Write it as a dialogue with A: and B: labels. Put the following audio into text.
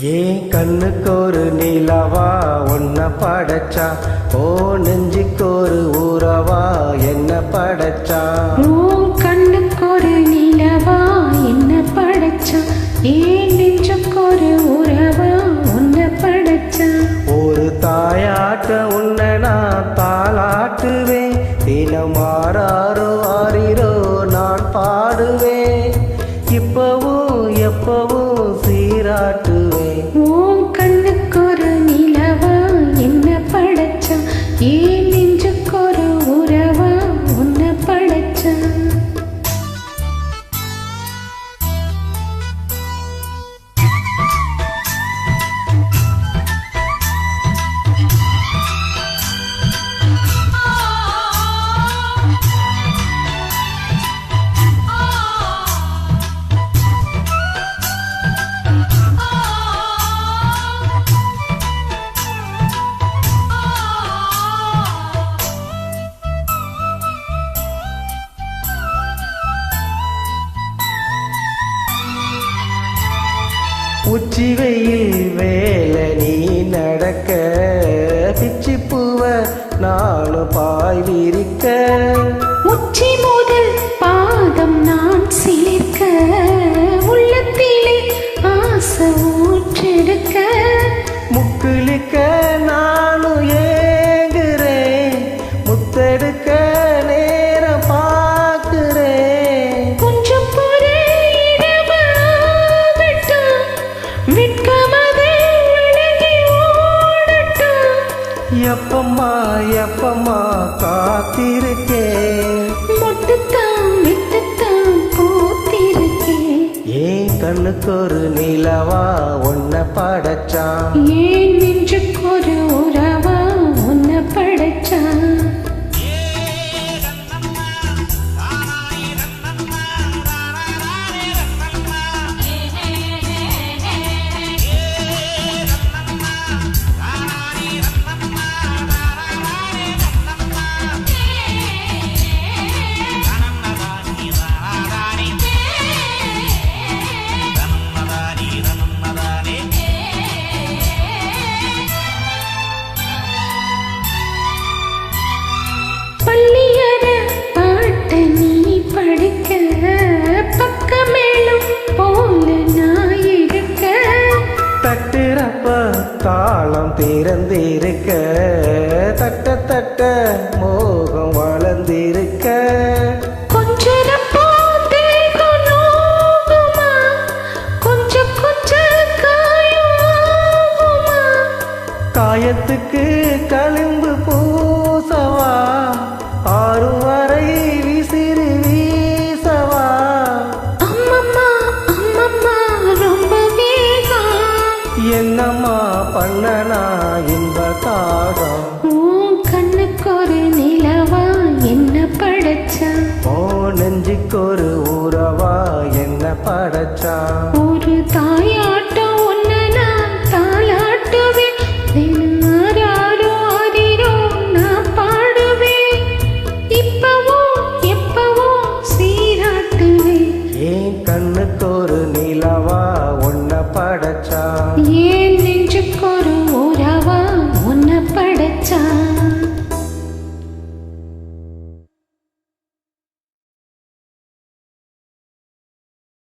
A: ஏன் கண்ணுக்கு ஒரு நிலவா ஒன்ன படைச்சா, ஓ நெஞ்சுக்கு ஒரு ஊரவா என்ன படைச்சா.
B: கண்ணுக்கு ஒரு நிலவா என்ன படைச்சா, ஏன் நெஞ்சுக்கு ஒரு ஊரவா உன்ன படைச்சா.
A: ஒரு தாயாட்ட உன்னை நான் தாளாட்டுவேன், தினம் ஆறாரோ ஆறிரோ நான் பாடுவேன், இப்பவும் எப்பவும் சீராட்டுவேன்.
B: கண்ணுக்கு ஒரு நிலவா என்ன படைச்சா, ஏன் நெஞ்சுக்கு ஒரு ஊரவா உன்ன படைச்சா.
A: உச்சி வெயில் வேலை நீ நடக்க, பிச்சி பூவ நானும் பாய் விரிக்க,
B: உச்சி முதல் பாதம் நான் சிலிர்க்க, உள்ளத்திலே ஆசை ஊற்றெடுக்க,
A: முக்குளிக்க நானும் ஏங்குறேன், முத்தெடுக்க நேரம் பார்க்கிறேன்.
B: கொஞ்சம்
A: எப்பம்மா எப்பம்மா காத்திருக்கேன்,
B: முட்டுத்தான் பூத்திருக்கேன்.
A: ஏன் கண்ணுக்கு ஒரு நிலவா ஒன்ன படைச்சா,
B: ஏன் நெஞ்சுக்கு ஒரு உறவா உன்ன படைச்சா. பள்ளியற பாட்ட நீ படிக்க, பக்கமேலும் போல நான் இருக்க,
A: தட்டுறப்ப தாளம் திறந்திருக்க, தட்ட தட்ட மோகம் வளர்ந்திருக்க,
B: கொஞ்சரப்போ தேகம் நோகுமா, கொஞ்சம் கொஞ்சம் காயுமா,
A: காயத்துக்கு களிம்பு பூசவா, ஆறு வரை விசிறி வீசவா.
B: அம்மம்மா அம்மம்மா ரொம்ப வேகம்,
A: என்னம்மா பண்ணனா இந்த தாகம்.
B: கண்ணுக்கு ஒரு நிலவா என்ன படைச்சா,
A: ஓ நெஞ்சுக்கு ஒரு ஊரவா என்ன படைச்சா.
B: ஒரு தாயாட்டம் ஒன்ன நான் தாளாட்டுவேன், ஆராரோ ஆரிரோ நான் பாடுவேன், இப்பவும் எப்பவும் சீராட்டுவேன்.
A: ஏன் கண்ணுக்கு ஒரு நிலவா ஒன்ன படைச்சா.